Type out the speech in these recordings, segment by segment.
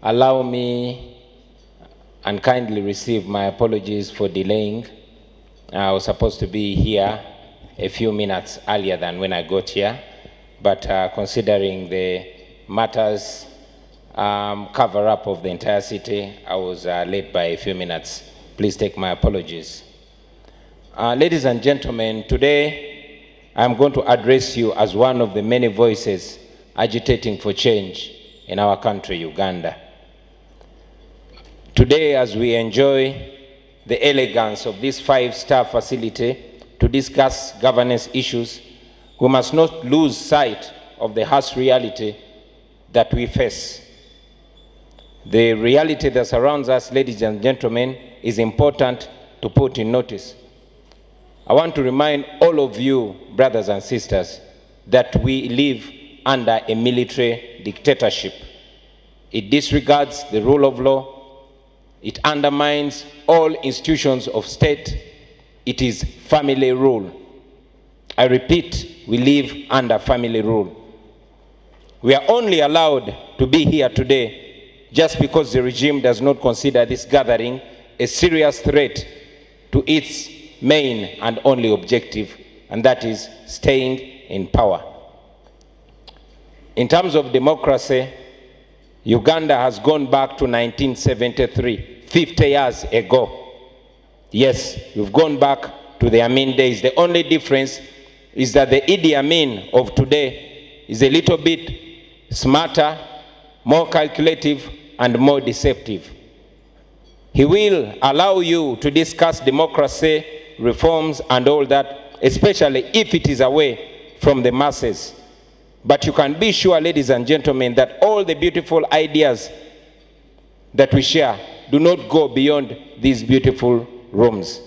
allow me and kindly receive my apologies for delaying. I was supposed to be here a few minutes earlier than when I got here, but considering the matters cover-up of the entire city, I was late by a few minutes. Please take my apologies. Ladies and gentlemen, today I'm going to address you as one of the many voices agitating for change in our country, Uganda. Today, as we enjoy the elegance of this five-star facility to discuss governance issues, we must not lose sight of the harsh reality that we face. The reality that surrounds us, ladies and gentlemen, is important to put in notice. I want to remind all of you, brothers and sisters, that we live under a military dictatorship. It disregards the rule of law. It undermines all institutions of state. It is family rule. I repeat, we live under family rule. We are only allowed to be here today just because the regime does not consider this gathering a serious threat to its main and only objective, and that is staying in power. In terms of democracy, Uganda has gone back to 1973, 50 years ago. Yes, we've gone back to the Amin days. The only difference is that the Idi Amin of today is a little bit smarter, more calculative, and more deceptive. He will allow you to discuss democracy, reforms, and all that, especially if it is away from the masses. But you can be sure, ladies and gentlemen, that all the beautiful ideas that we share do not go beyond these beautiful rooms.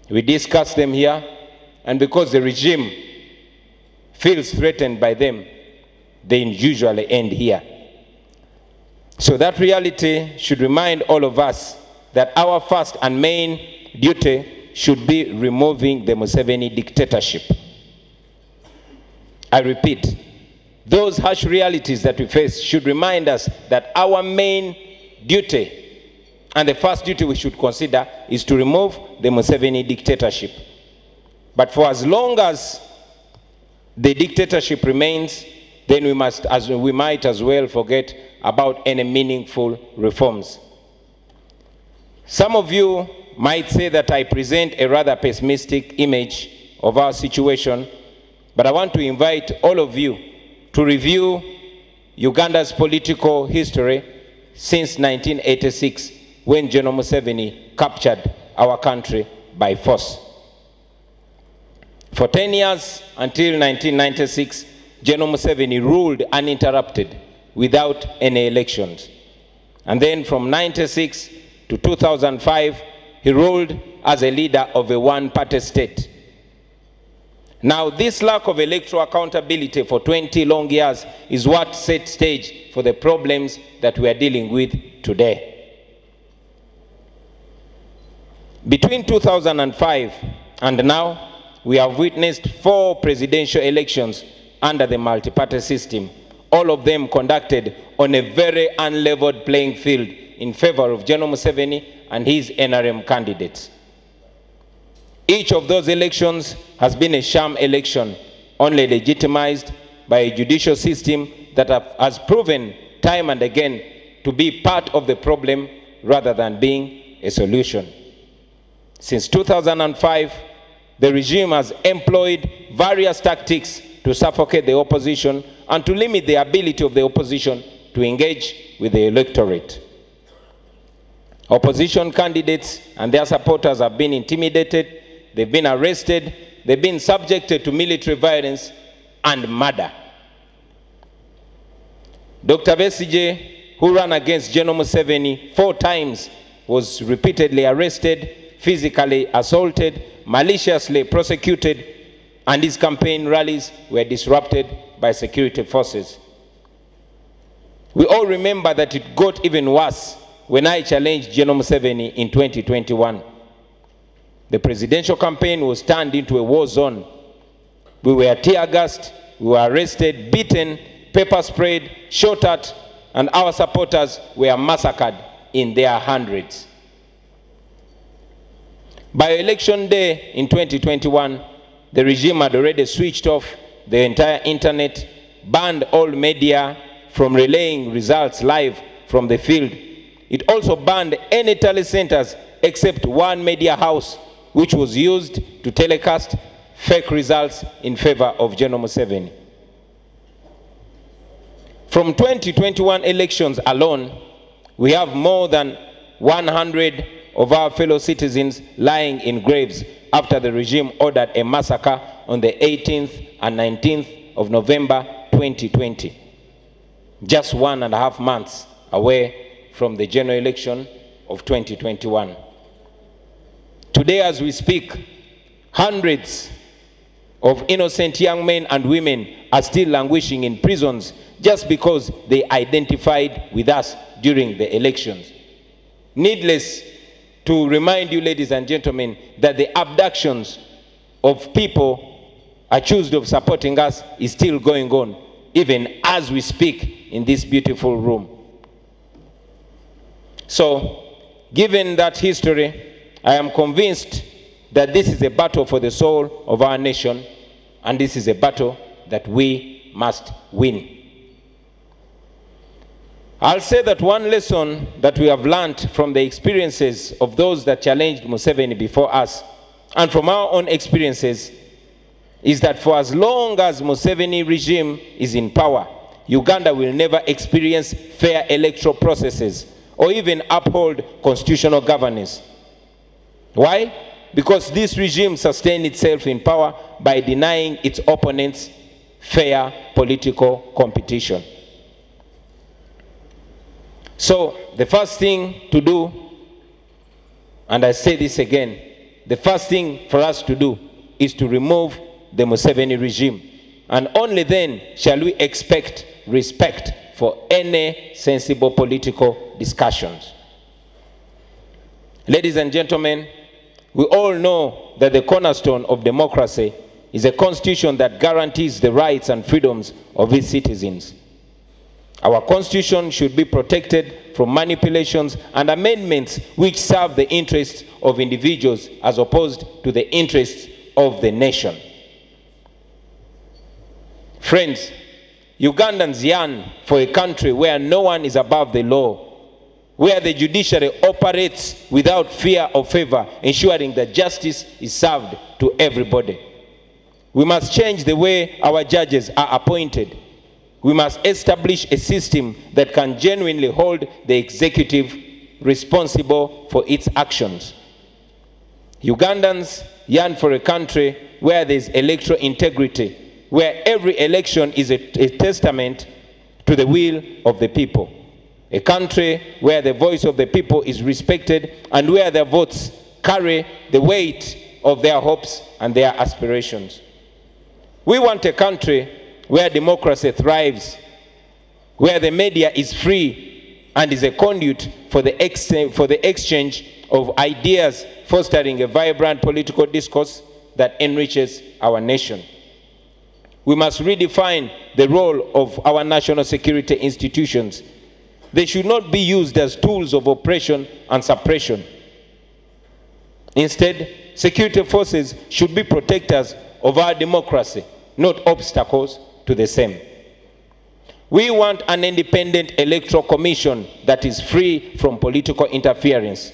We discuss them here, and because the regime feels threatened by them, they usually end here. So that reality should remind all of us that our first and main duty should be removing the Museveni dictatorship. I repeat, those harsh realities that we face should remind us that our main duty, and the first duty we should consider, is to remove the Museveni dictatorship. But for as long as the dictatorship remains, then we might as well forget about any meaningful reforms. Some of you might say that I present a rather pessimistic image of our situation, but I want to invite all of you to review Uganda's political history since 1986, when General Museveni captured our country by force. For 10 years, until 1996, General Museveni ruled uninterrupted without any elections. And then from 1996 to 2005, he ruled as a leader of a one-party state. Now, this lack of electoral accountability for 20 long years is what set stage for the problems that we are dealing with today. Between 2005 and now, we have witnessed 4 presidential elections under the multi-party system, all of them conducted on a very unleveled playing field in favor of General Museveni and his NRM candidates. Each of those elections has been a sham election, only legitimized by a judicial system that has proven time and again to be part of the problem rather than being a solution. Since 2005, the regime has employed various tactics to suffocate the opposition and to limit the ability of the opposition to engage with the electorate. Opposition candidates and their supporters have been intimidated, they've been arrested, they've been subjected to military violence and murder. Dr. Besigye, who ran against General Museveni 4 times, was repeatedly arrested, physically assaulted, maliciously prosecuted, and his campaign rallies were disrupted by security forces. We all remember that it got even worse when I challenged General Museveni in 2021. The presidential campaign was turned into a war zone. We were tear gassed, we were arrested, beaten, pepper sprayed, shot at, and our supporters were massacred in their hundreds. By election day in 2021, the regime had already switched off the entire internet, banned all media from relaying results live from the field. It also banned any telecenters except one media house, which was used to telecast fake results in favor of General Museveni. From 2021 elections alone, we have more than 100 of our fellow citizens lying in graves after the regime ordered a massacre on the 18th and 19th of November 2020, just 1.5 months away from the general election of 2021. Today, as we speak, hundreds of innocent young men and women are still languishing in prisons just because they identified with us during the elections. Needless to remind you, ladies and gentlemen, that the abductions of people accused of supporting us is still going on, even as we speak in this beautiful room. So, given that history, I am convinced that this is a battle for the soul of our nation, and this is a battle that we must win. I'll say that one lesson that we have learned from the experiences of those that challenged Museveni before us, and from our own experiences, is that for as long as Museveni regime is in power, Uganda will never experience fair electoral processes or even uphold constitutional governance. Why? Because this regime sustained itself in power by denying its opponents fair political competition. So, the first thing to do, and I say this again, the first thing for us to do is to remove the Museveni regime. And only then shall we expect respect for any sensible political discussions. Ladies and gentlemen, we all know that the cornerstone of democracy is a constitution that guarantees the rights and freedoms of its citizens. Our constitution should be protected from manipulations and amendments which serve the interests of individuals as opposed to the interests of the nation. Friends, Ugandans yearn for a country where no one is above the law, where the judiciary operates without fear or favor, ensuring that justice is served to everybody. We must change the way our judges are appointed. We must establish a system that can genuinely hold the executive responsible for its actions. Ugandans yearn for a country where there is electoral integrity, where every election is a testament to the will of the people. A country where the voice of the people is respected and where their votes carry the weight of their hopes and their aspirations. We want a country where democracy thrives, where the media is free and is a conduit for the exchange of ideas, fostering a vibrant political discourse that enriches our nation. We must redefine the role of our national security institutions. They should not be used as tools of oppression and suppression. Instead, security forces should be protectors of our democracy, not obstacles to the same. We want an independent electoral commission that is free from political interference.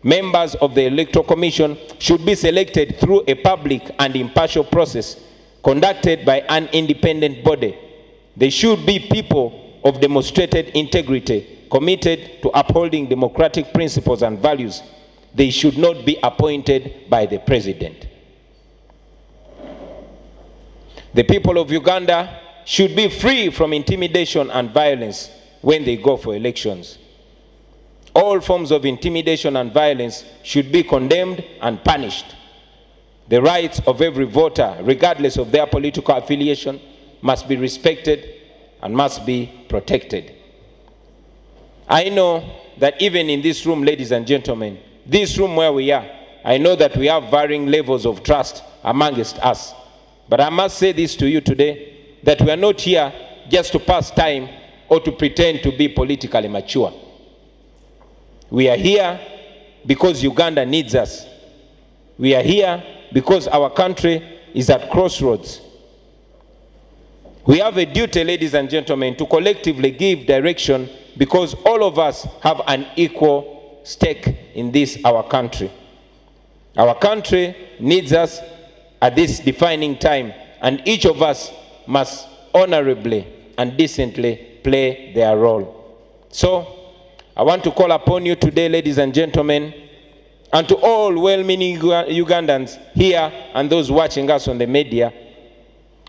Members of the electoral commission should be selected through a public and impartial process conducted by an independent body. They should be people of demonstrated integrity, committed to upholding democratic principles and values. They should not be appointed by the president. The people of Uganda should be free from intimidation and violence when they go for elections. All forms of intimidation and violence should be condemned and punished. The rights of every voter, regardless of their political affiliation, must be respected and must be protected. I know that even in this room, ladies and gentlemen, this room where we are, I know that we have varying levels of trust amongst us. But I must say this to you today, that we are not here just to pass time or to pretend to be politically mature. We are here because Uganda needs us. We are here because our country is at crossroads. We have a duty, ladies and gentlemen, to collectively give direction because all of us have an equal stake in this, our country. Our country needs us at this defining time, and each of us must honorably and decently play their role. So, I want to call upon you today, ladies and gentlemen, and to all well-meaning Ugandans here and those watching us on the media,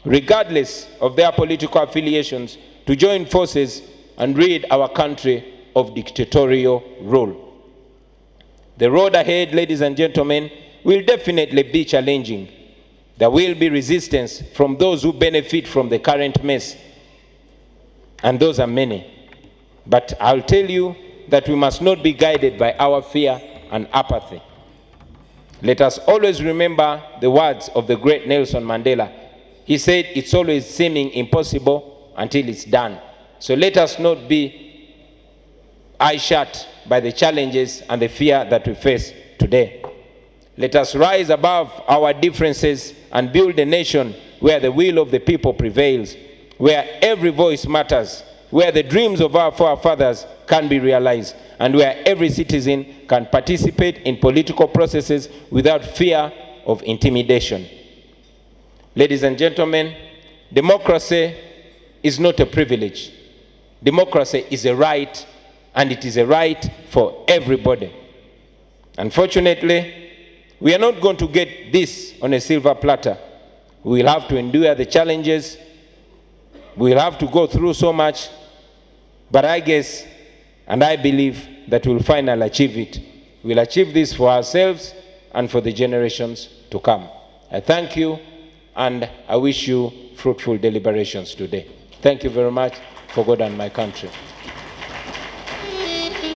regardless of their political affiliations, to join forces and rid our country of dictatorial rule. The road ahead, ladies and gentlemen, will definitely be challenging. There will be resistance from those who benefit from the current mess, and those are many. But I'll tell you that we must not be guided by our fear and apathy. Let us always remember the words of the great Nelson Mandela. He said, it's always seeming impossible until it's done. So let us not be eyes shut by the challenges and the fear that we face today. Let us rise above our differences and build a nation where the will of the people prevails, where every voice matters, where the dreams of our forefathers can be realized, and where every citizen can participate in political processes without fear of intimidation. Ladies and gentlemen, democracy is not a privilege. Democracy is a right, and it is a right for everybody. Unfortunately, we are not going to get this on a silver platter. We will have to endure the challenges. We will have to go through so much. But I guess, and I believe, that we'll finally achieve it. We'll achieve this for ourselves and for the generations to come. I thank you, and I wish you fruitful deliberations today. Thank you very much for God and my country.